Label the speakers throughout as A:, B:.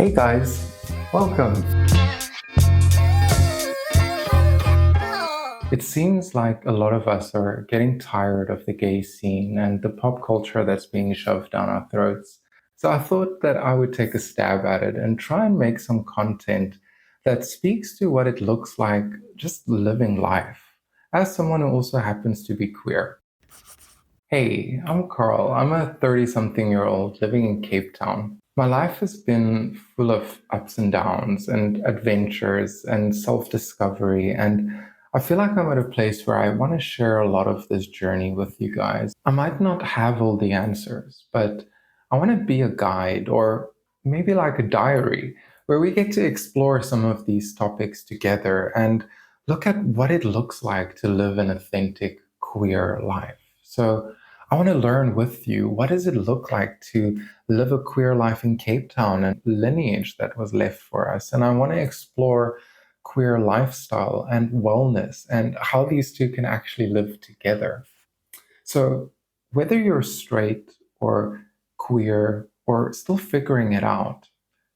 A: Hey guys, welcome. It seems like a lot of us are getting tired of the gay scene and the pop culture that's being shoved down our throats. So I thought that I would take a stab at it and try and make some content that speaks to what it looks like just living life, as someone who also happens to be queer. Hey, I'm Karl. I'm a 30-something-year-old living in Cape Town. My life has been full of ups and downs and adventures and self-discovery, and I feel like I'm at a place where I want to share a lot of this journey with you guys. I might not have all the answers, but I want to be a guide or maybe like a diary where we get to explore some of these topics together and look at what it looks like to live an authentic queer life. So I want to learn with you, what does it look like to live a queer life in Cape Town and lineage that was left for us? And I want to explore queer lifestyle and wellness and how these two can actually live together. So whether you're straight or queer or still figuring it out,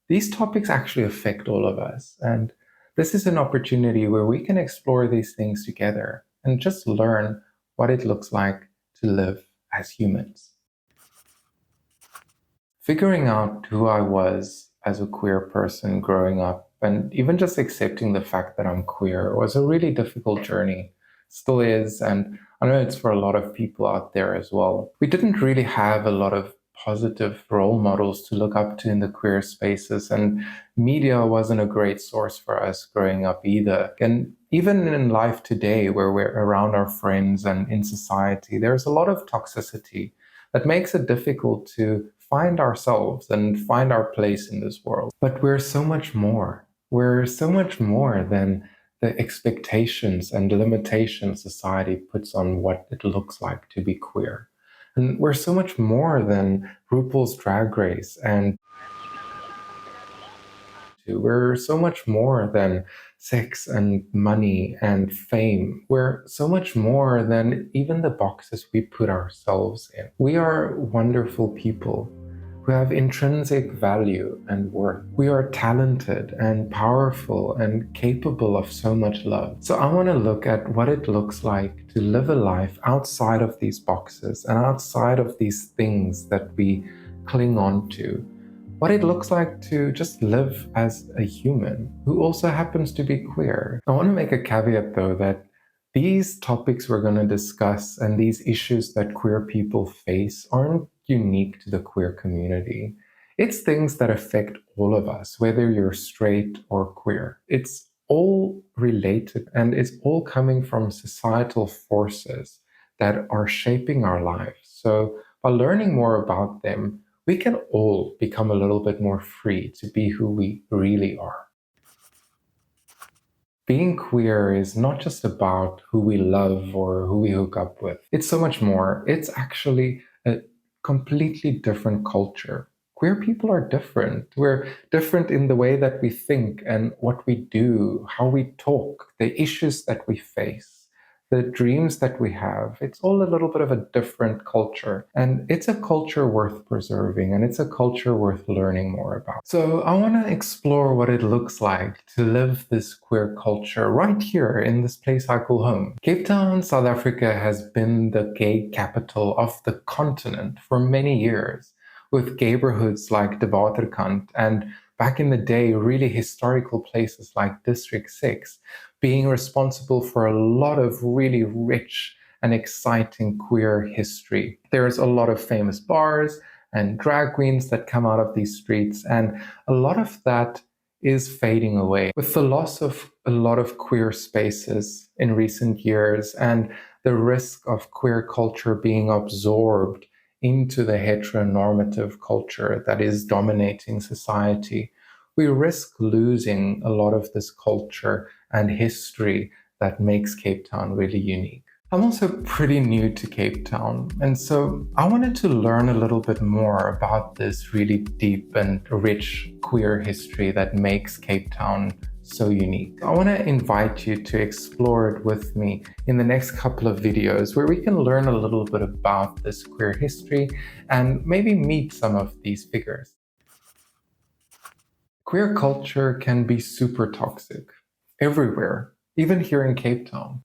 A: these topics actually affect all of us. And this is an opportunity where we can explore these things together and just learn what it looks like to live as humans. Figuring out who I was as a queer person growing up, and even just accepting the fact that I'm queer, was a really difficult journey. Still is, and I know it's for a lot of people out there as well. We didn't really have a lot of positive role models to look up to in the queer spaces, and media wasn't a great source for us growing up either. And even in life today, where we're around our friends and in society, there's a lot of toxicity that makes it difficult to find ourselves and find our place in this world. But we're so much more. We're so much more than the expectations and limitations society puts on what it looks like to be queer. And we're so much more than RuPaul's Drag Race, and we're so much more than sex and money and fame. We're so much more than even the boxes we put ourselves in. We are wonderful people who have intrinsic value and worth. We are talented and powerful and capable of so much love. So I want to look at what it looks like to live a life outside of these boxes and outside of these things that we cling on to. What it looks like to just live as a human who also happens to be queer. I want to make a caveat though that these topics we're going to discuss and these issues that queer people face aren't unique to the queer community. It's things that affect all of us, whether you're straight or queer. It's all related, and it's all coming from societal forces that are shaping our lives. So by learning more about them, we can all become a little bit more free to be who we really are. Being queer is not just about who we love or who we hook up with. It's so much more. It's actually a completely different culture. Queer people are different. We're different in the way that we think and what we do, how we talk, the issues that we face, the dreams that we have. It's all a little bit of a different culture. And it's a culture worth preserving, and it's a culture worth learning more about. So I want to explore what it looks like to live this queer culture right here in this place I call home. Cape Town, South Africa has been the gay capital of the continent for many years, with neighborhoods like De Waterkant and back in the day, really historical places like District 6 being responsible for a lot of really rich and exciting queer history. There's a lot of famous bars and drag queens that come out of these streets, and a lot of that is fading away. With the loss of a lot of queer spaces in recent years and the risk of queer culture being absorbed into the heteronormative culture that is dominating society, we risk losing a lot of this culture and history that makes Cape Town really unique. I'm also pretty new to Cape Town, and so I wanted to learn a little bit more about this really deep and rich queer history that makes Cape Town so unique. I want to invite you to explore it with me in the next couple of videos, where we can learn a little bit about this queer history and maybe meet some of these figures. Queer culture can be super toxic everywhere, even here in Cape Town.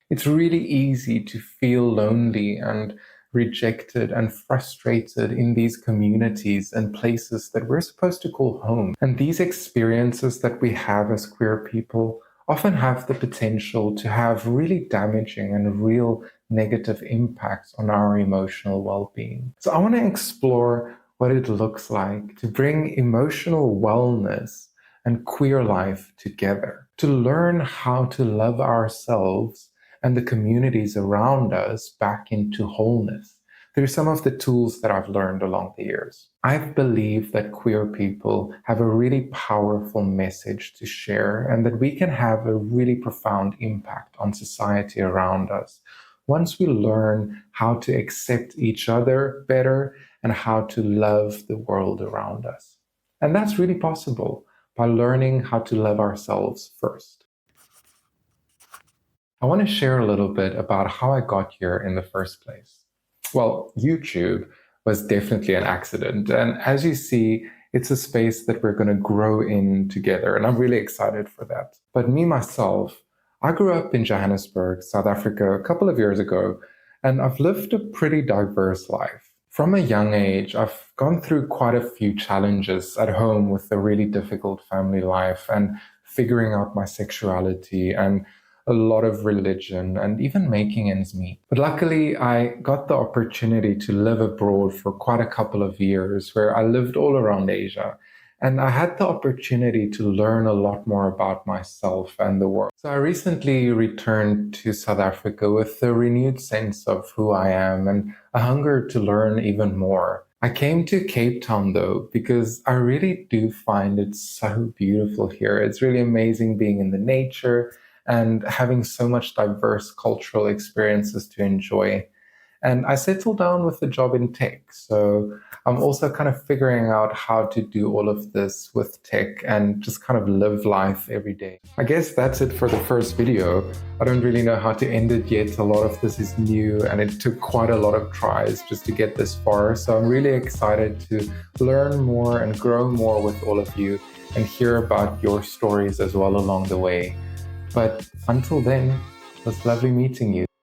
A: It's really easy to feel lonely and rejected and frustrated in these communities and places that we're supposed to call home. And these experiences that we have as queer people often have the potential to have really damaging and real negative impacts on our emotional well-being. So I want to explore what it looks like to bring emotional wellness and queer life together, to learn how to love ourselves and the communities around us back into wholeness through some of the tools that I've learned along the years. I believe that queer people have a really powerful message to share and that we can have a really profound impact on society around us once we learn how to accept each other better and how to love the world around us. And that's really possible by learning how to love ourselves first. I want to share a little bit about how I got here in the first place. Well, YouTube was definitely an accident. And as you see, it's a space that we're going to grow in together. And I'm really excited for that. But me, myself, I grew up in Johannesburg, South Africa, a couple of years ago, and I've lived a pretty diverse life. From a young age, I've gone through quite a few challenges at home with a really difficult family life and figuring out my sexuality and a lot of religion and even making ends meet. But luckily, I got the opportunity to live abroad for quite a couple of years where I lived all around Asia. And I had the opportunity to learn a lot more about myself and the world. So I recently returned to South Africa with a renewed sense of who I am and a hunger to learn even more. I came to Cape Town though, because I really do find it so beautiful here. It's really amazing being in the nature and having so much diverse cultural experiences to enjoy. And I settled down with a job in tech. So I'm also kind of figuring out how to do all of this with tech and just kind of live life every day. I guess that's it for the first video. I don't really know how to end it yet. A lot of this is new and it took quite a lot of tries just to get this far. So I'm really excited to learn more and grow more with all of you and hear about your stories as well along the way. But until then, it was lovely meeting you.